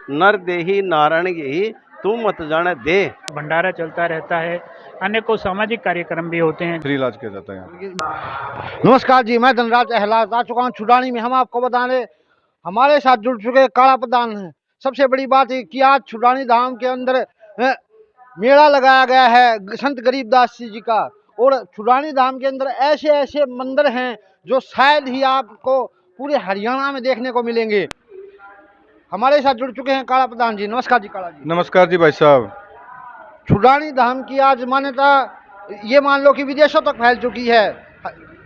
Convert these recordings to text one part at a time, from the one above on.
नर देही नारायण ही तू मत जाने दे। भंडारा चलता रहता है, अनेकों सामाजिक कार्यक्रम भी होते हैं। फ्री इलाज किया जाता है यहाँ। नमस्कार जी, मैं धनराज अहलाज आ चुका हूँ छुड़ानी में। हम आपको बताने हमारे साथ जुड़ चुके काला प्रधान हैं। सबसे बड़ी बात है कि आज छुड़ानी धाम के अंदर मेला लगाया गया है संत गरीबदास जी का। और छुड़ानी धाम के अंदर ऐसे ऐसे मंदिर हैं जो शायद ही आपको पूरे हरियाणा में देखने को मिलेंगे। हमारे साथ जुड़ चुके हैं काला प्रधान जी। नमस्कार जी काला जी। नमस्कार जी भाई साहब। छुड़ानी धाम की आज मान्यता ये मान लो कि विदेशों तक फैल चुकी है।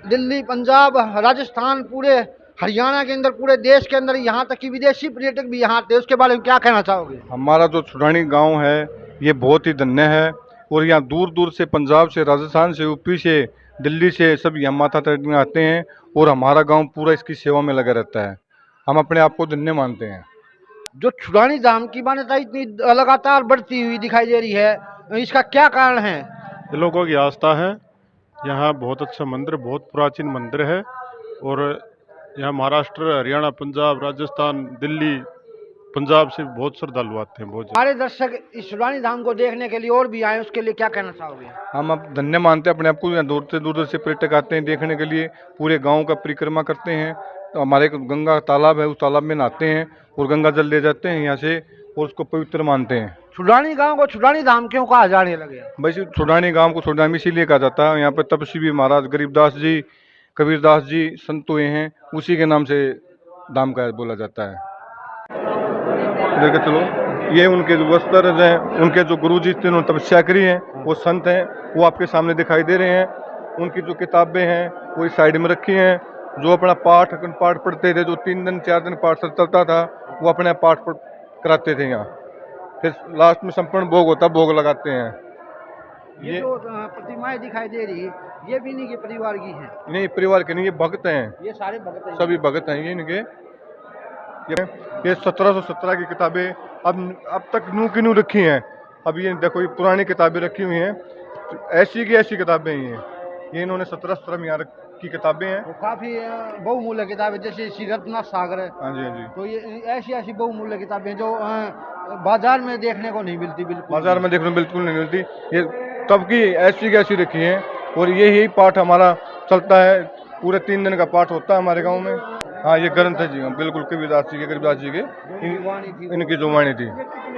दिल्ली, पंजाब, राजस्थान, पूरे हरियाणा के अंदर, पूरे देश के अंदर, यहाँ तक कि विदेशी पर्यटक भी यहाँ आते हैं। उसके बारे में क्या कहना चाहोगे? हमारा जो छुड़ानी गांव है ये बहुत ही धन्य है और यहाँ दूर दूर से, पंजाब से, राजस्थान से, यूपी से, दिल्ली से सब यहाँ माथा टेकने आते हैं और हमारा गांव पूरा इसकी सेवा में लगा रहता है। हम अपने आप को धन्य मानते हैं। जो छुड़ानी धाम की मान्यता इतनी लगातार बढ़ती हुई दिखाई दे रही है, इसका क्या कारण है? लोगों की आस्था है। यहाँ बहुत अच्छा मंदिर, बहुत प्राचीन मंदिर है और यहाँ महाराष्ट्र, हरियाणा, पंजाब, राजस्थान, दिल्ली, पंजाब से बहुत श्रद्धालु आते हैं। बहुत हमारे दर्शक इस छुड़ानी धाम को देखने के लिए और भी आए, उसके लिए क्या कहना चाहोगे? हम अब धन्य मानते हैं अपने आप को। यहाँ दूर से पर्यटक आते हैं देखने के लिए, पूरे गाँव का परिक्रमा करते हैं। तो हमारे एक गंगा तालाब है, उस तालाब में नहाते हैं और गंगा जल ले जाते हैं यहाँ से और उसको पवित्र मानते हैं। छुड़ानी गांव को छुड़ानी धाम क्यों कहा जाने लगे? भाई छुड़ानी गांव को छुड़ानी इसीलिए कहा जाता है, यहाँ पर तपस्वी महाराज गरीबदास जी, कबीरदास जी संत हुए हैं, उसी के नाम से धाम का बोला जाता है। देखो चलो, ये उनके जो वस्त्र हैं, उनके जो गुरु जी जिन्होंने तपस्या करी है, वो संत हैं, वो आपके सामने दिखाई दे रहे हैं। उनकी जो किताबें हैं वो इस साइड में रखी हैं। जो अपना पाठ पढ़ते थे, जो 3 दिन 4 दिन पाठ चलता था, वो अपने पाठ कराते थे यहाँ। फिर लास्ट में संपूर्ण भोग होता, भोग लगाते हैं। ये जो प्रतिमाएं दिखाई दे रही है, ये भी नहीं के परिवार की हैं? नहीं, परिवार के नहीं, ये भक्त हैं। ये सारे भक्त हैं? सभी भक्त हैं ये इनके। ये 1717 की किताबें अब तक नू की नू रखी हैं। अब ये देखो, ये पुरानी किताबें रखी हुई हैं, ऐसी की ऐसी किताबें ही हैं। ये इन्होंने 1717 में यहाँ की किताबें हैं। तो काफी बहुमूल्य किताबें, जैसे श्री रत्ना सागर है। हाँ जी, हाँ जी। तो ये ऐसी ऐसी बहुमूल्य किताबें जो बाजार में देखने को नहीं मिलती। बिल्कुल बाजार में देखने को बिल्कुल नहीं मिलती। ये तब की ऐसी रखी हैं और यही पाठ हमारा चलता है। पूरे 3 दिन का पाठ होता है हमारे गाँव में। हाँ, ये ग्रंथ है जी, बिल्कुल कबीरदास जी के, गरीबदास जी के इनकी जो वाणी थी।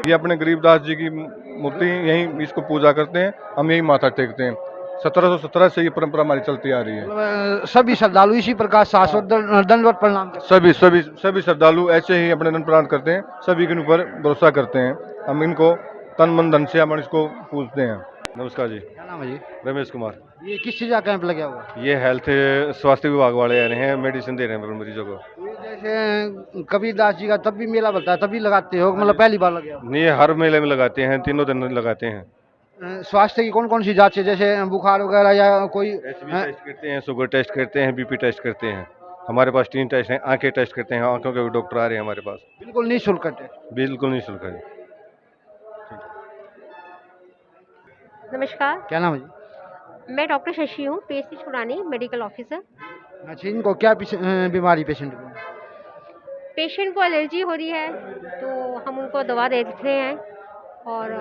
ये अपने गरीबदास जी की मूर्ति यहीं इसको पूजा करते हैं, हम यही माथा टेकते हैं। 1717 से ये परंपरा हमारी चलती आ रही है। सभी श्रद्धालु इसी प्रकार शाश्वत दंडवत प्रणाम करते हैं। सभी श्रद्धालु ऐसे ही अपने दंड प्रणाम करते हैं, सभी के ऊपर भरोसा करते हैं। हम इनको तन मन धन से हम इसको पूजते हैं। नमस्कार जी। क्या नाम है जी? रमेश कुमार। ये किस चीज का कैंप लगा हुआ है? ये हेल्थ स्वास्थ्य विभाग वाले आ रहे हैं, मेडिसिन दे रहे हैं मरीजों को। जैसे कबीरदास जी का तब भी मेला बनता है, तभी लगाते हो, मतलब पहली बार लगे हो? नहीं, हर मेले में लगाते हैं, 3 दिन लगाते हैं। स्वास्थ्य की कौन कौन सी जांच है, जैसे बुखार वगैरह या कोई? टेस्ट करते हैं, शुगर टेस्ट करते हैं, बीपी टेस्ट करते हैं। हमारे पास 3 टेस्ट हैं। आंखें टेस्ट करते हैं, आंखों के भी डॉक्टर आ रहे हैं हमारे पास। बिल्कुल निःशुल्क टेस्ट? बिल्कुल निःशुल्क है। नमस्कार, क्या नाम है जी? मैं डॉक्टर शशि हूँ, पीएचसी छुड़ानी, मेडिकल ऑफिसर। अच्छा, इनको क्या बीमारी पेशेंट को? पेशेंट को एलर्जी हो रही है तो हम उनको दवा दे रहे हैं और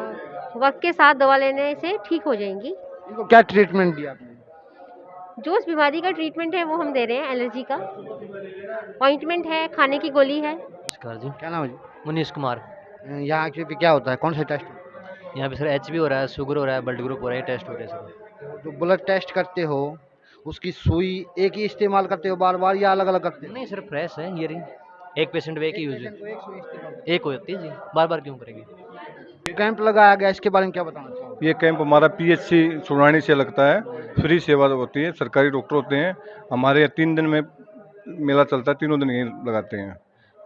वक्त के साथ दवा लेने से ठीक हो जाएंगी। इनको क्या ट्रीटमेंट दिया आपने? जो उस बीमारी का ट्रीटमेंट है वो हम दे रहे हैं। एलर्जी का ऑइंटमेंट है, खाने की गोली है। नमस्कार जी। क्या नाम है जी? मुनीश कुमार। यहाँ एक्चुअली क्या होता है, कौन सा टेस्ट? यहाँ पे सर HB हो रहा है, शुगर हो रहा है, ब्लड ग्रुप हो रहा है, टेस्ट हो रहे हैं सर। जो ब्लड टेस्ट करते हो उसकी सुई एक ही इस्तेमाल करते हो बार बार या अलग अलग करते हो? नहीं सर, फ्रेश है ये रिंग। एक पेशेंट पे एक ही यूज है, एक होती है जी, बार बार क्यों करेगी। कैंप लगाया गया, इसके बारे में क्या बताना चाहोगे? ये कैंप हमारा PHC छुड़ानी से लगता है। फ्री सेवा होती है, सरकारी डॉक्टर होते हैं हमारे यहाँ। 3 दिन में मेला चलता है, 3 दिन यहीं लगाते हैं।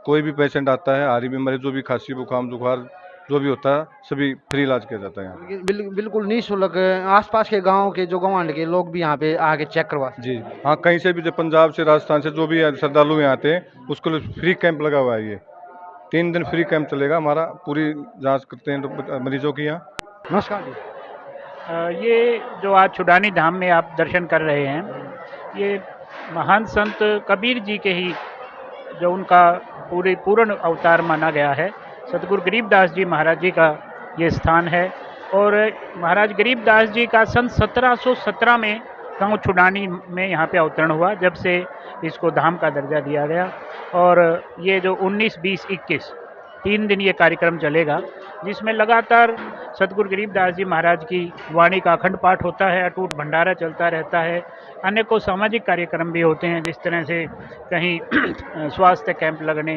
कोई भी पेशेंट आता है, हारी बीमारी, जो भी खांसी बुखार जुखार जो भी होता है, सभी फ्री इलाज किया जाता है यहाँ। बिल्कुल निःशुल्क। आसपास के गांव के जो गवांड के लोग भी यहाँ पे आके चेक करवा सकते जी हाँ, कहीं से भी, जो पंजाब से, राजस्थान से जो भी श्रद्धालु यहाँ आते हैं उसके लिए फ्री कैंप लगा हुआ है। ये 3 दिन फ्री कैंप चलेगा हमारा, पूरी जांच करते हैं मरीजों की यहाँ। नमस्कार जी। ये जो आज छुड़ानी धाम में आप दर्शन कर रहे हैं, ये महान संत कबीर जी के ही जो उनका पूर्ण अवतार माना गया है, सतगुरु गरीबदास जी महाराज जी का ये स्थान है। और महाराज गरीबदास जी का सन 1717 में गांव छुडानी में यहाँ पे अवतरण हुआ, जब से इसको धाम का दर्जा दिया गया। और ये जो 19, 20, 21 3 दिन ये कार्यक्रम चलेगा, जिसमें लगातार सतगुरु गरीबदास जी महाराज की वाणी का अखंड पाठ होता है, अटूट भंडारा चलता रहता है। अनेकों सामाजिक कार्यक्रम भी होते हैं, जिस तरह से कहीं स्वास्थ्य कैंप लगने,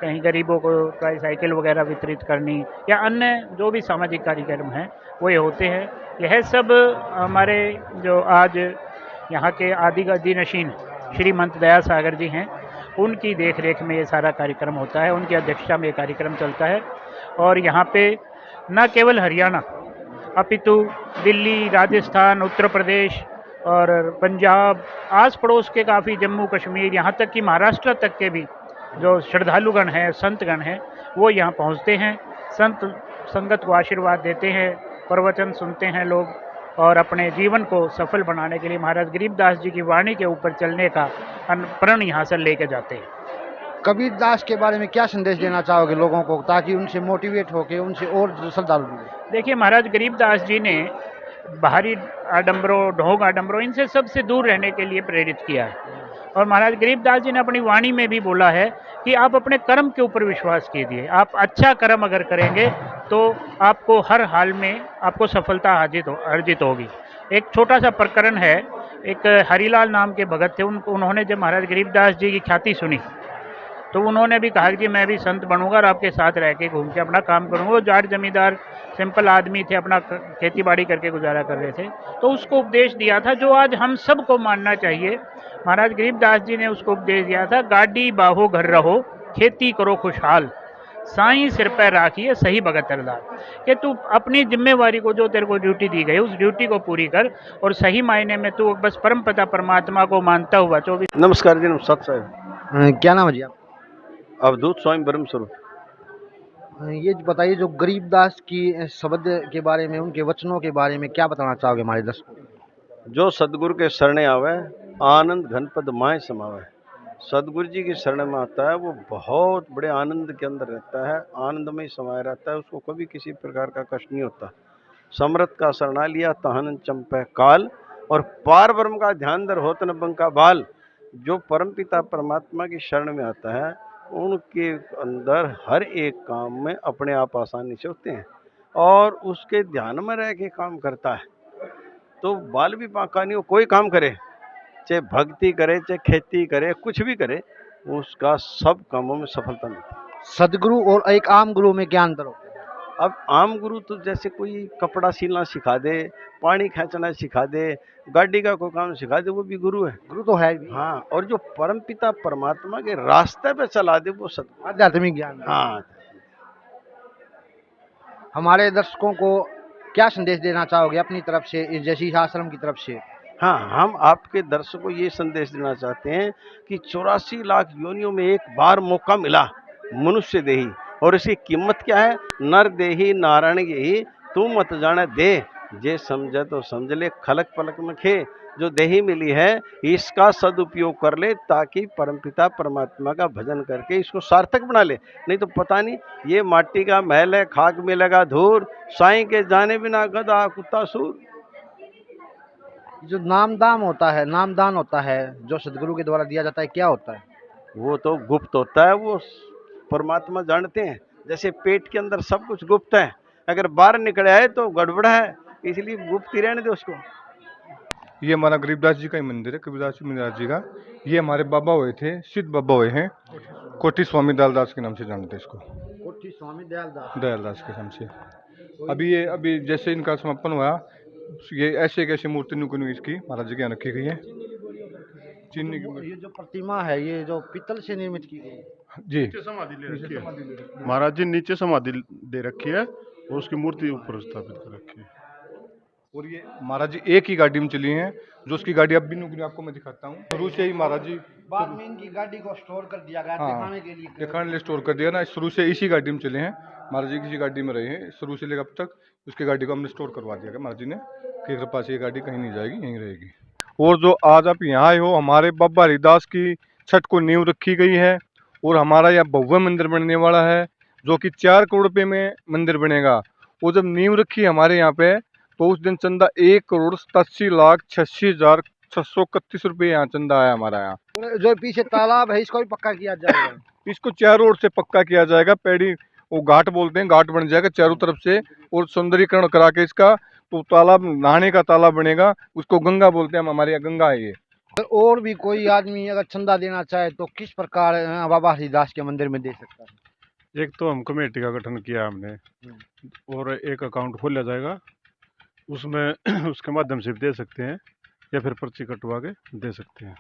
कहीं गरीबों को ट्राईसाइकिल वगैरह वितरित करनी, या अन्य जो भी सामाजिक कार्यक्रम हैं वो ये होते हैं। यह सब हमारे जो आज यहाँ के आदि गद्दी नशीन श्रीमंत दया सागर जी हैं, उनकी देख रेख में ये सारा कार्यक्रम होता है, उनकी अध्यक्षता में ये कार्यक्रम चलता है। और यहाँ पे न केवल हरियाणा अपितु दिल्ली, राजस्थान, उत्तर प्रदेश और पंजाब, आस पड़ोस के काफ़ी जम्मू कश्मीर, यहाँ तक कि महाराष्ट्र तक के भी जो श्रद्धालुगण हैं, संतगण हैं, वो यहाँ पहुँचते हैं। संत संगत को आशीर्वाद देते हैं, प्रवचन सुनते हैं लोग, और अपने जीवन को सफल बनाने के लिए महाराज गरीबदास जी की वाणी के ऊपर चलने का प्रण यहाँ से लेके जाते हैं। कबीर दास के बारे में क्या संदेश देना चाहोगे लोगों को, ताकि उनसे मोटिवेट होके उनसे और श्रद्धालु जुड़े? देखिए, महाराज गरीबदास जी ने बाहरी आडंबरों, ढोंग आडंबरों, इनसे सबसे दूर रहने के लिए प्रेरित किया है। और महाराज गरीबदास जी ने अपनी वाणी में भी बोला है कि आप अपने कर्म के ऊपर विश्वास कीजिए। आप अच्छा कर्म अगर करेंगे तो आपको हर हाल में आपको सफलता अर्जित होगी। एक छोटा सा प्रकरण है, एक हरिलाल नाम के भगत थे, उन्होंने जब महाराज गरीबदास जी की ख्याति सुनी तो उन्होंने भी कहा कि मैं भी संत बनूंगा और आपके साथ रह के घूम के अपना काम करूंगा। वो जाट जमींदार सिंपल आदमी थे, अपना खेती बाड़ी करके गुजारा कर रहे थे। तो उसको उपदेश दिया था जो आज हम सबको मानना चाहिए। महाराज गरीबदास जी ने उसको उपदेश दिया था, गाड़ी बाहो घर रहो, खेती करो खुशहाल, साईं सिर पर राखिए सही भगत अरदास। कि तू अपनी जिम्मेवारी को, जो तेरे को ड्यूटी दी गई, उस ड्यूटी को पूरी कर, और सही मायने में तू बस परम पिता परमात्मा को मानता हुआ 24। नमस्कार जी, सत साहब। क्या नाम है जी आप? अवधूत स्वामी ब्रह्म स्वरूप। ये बताइए, जो गरीबदास की शब्द के बारे में, उनके वचनों के बारे में क्या बताना चाहोगे हमारे दर्शकों को? जो सदगुरु के शरणे आवे, आनंद घनपद माय समावे। सदगुरु जी की शरण में आता है, वो बहुत बड़े आनंद के अंदर रहता है, आनंद में ही समाया रहता है, उसको कभी किसी प्रकार का कष्ट नहीं होता। समरथ का शरणा लिया तहन चंपे काल, और पार ब्रह्म का ध्यान दर होतन बंका बाल। जो परमपिता परमात्मा की शरण में आता है, उनके अंदर हर एक काम में अपने आप आसानी से होते हैं, और उसके ध्यान में रह के काम करता है। तो बाल भी बांका नहीं हो, कोई काम करे, चाहे भक्ति करे, चाहे खेती करे, कुछ भी करे, उसका सब कामों में सफलता मिलती है। सदगुरु और एक आम गुरु में क्या अंतर होता है? अब आम गुरु तो जैसे कोई कपड़ा सिलना सिखा दे, पानी खींचना सिखा दे, गाड़ी का कोई काम सिखा दे, वो भी गुरु है। गुरु तो है भी। हाँ, और जो परमपिता परमात्मा के रास्ते पे चला दे, वो सदगुरु, आध्यात्मिक ज्ञान। हाँ। हमारे दर्शकों को क्या संदेश देना चाहोगे अपनी तरफ से, इस जैसी आश्रम की तरफ से? हाँ, हम आपके दर्शकों को ये संदेश देना चाहते हैं कि 84 लाख योनियों में एक बार मौका मिला मनुष्य देही, और इसकी कीमत क्या है? नर देही नारायण ही, तू मत जाने दे, जे समझे तो समझ ले, खलक पलक में खे। जो देही मिली है, इसका सदुपयोग कर ले, ताकि परमपिता परमात्मा का भजन करके इसको सार्थक बना ले। नहीं तो पता नहीं, ये माटी का महल है, खाक में लगा धूर, साईं के जाने बिना गधा कुत्ता सूर। जो नामदान होता है जो सदगुरु के द्वारा दिया जाता है, क्या होता है? वो तो गुप्त होता है, वो परमात्मा जानते हैं। जैसे पेट के अंदर सब कुछ गुप्त है, अगर बाहर निकल आए तो गड़बड़ है, इसलिए गुप्त ही रहने दो उसको। ये हमारा गरीबदास जी का ही मंदिर है, कबीरदास जी महाराज जी का। ये हमारे बाबा हुए थे, सिद्ध बाबा हुए हैं, कोठी स्वामी दयालदास के नाम से जानते हैं इसको। कोठी स्वामी दयालदास के नाम से। अभी जैसे इनका समापन हुआ, ये ऐसे कैसे मूर्ति नुकनु इसकी महाराज जी के यहाँ रखी गई है। चीनी की ये जो प्रतिमा है, ये जो पीतल से निर्मित की गई जी, समाधि ले रखी है महाराज जी, नीचे समाधि दे रखी है और उसकी मूर्ति ऊपर स्थापित कर रखी है। और ये महाराज जी एक ही गाड़ी में चली हैं, जो उसकी गाड़ी अब भी नुकनु आपको मैं दिखाता हूँ। शुरू से ही महाराज जी, बाद में इनकी गाड़ी को स्टोर कर दिया गया, दिखाने के लिए स्टोर कर दिया ना। शुरू से इसी गाड़ी में चले हैं महाराज जी, किसी गाड़ी में रहे हैं शुरू से लेकर अब तक। उसकी गाड़ी को हमने स्टोर करवा दिया गया महाराज जी ने, कि कृपा से ये गाड़ी कहीं नहीं जाएगी, यहीं रहेगी। और जो आज आप यहाँ आए हो, हमारे बाबा हरिदास की छठ को नींव रखी गई है, और हमारा यहाँ भव्य मंदिर बनने वाला है। जो कि 4 करोड़ रुपए में मंदिर बनेगा। वो जब नींव रखी हमारे यहाँ पे तो उस दिन चंदा 1,87,86,631 रुपये यहाँ चंदा आया हमारा यहाँ। और जो पीछे तालाब है इसको भी पक्का किया जाएगा। इसको चारों ओर से पक्का किया जाएगा। पैड़ी वो घाट बोलते हैं, घाट बन जाएगा चारों तरफ से और सौंदर्यीकरण करा के इसका तो तालाब नहाने का तालाब बनेगा। उसको गंगा बोलते हैं, हम हमारे यहाँ गंगा है ये। और भी कोई आदमी अगर चंदा देना चाहे तो किस प्रकार बाबा हरिदास के मंदिर में दे सकता है? एक तो हम कमेटी का गठन किया हमने और एक अकाउंट खोला जाएगा, उसमें उसके माध्यम से भी दे सकते हैं या फिर पर्ची कटवा के दे सकते हैं।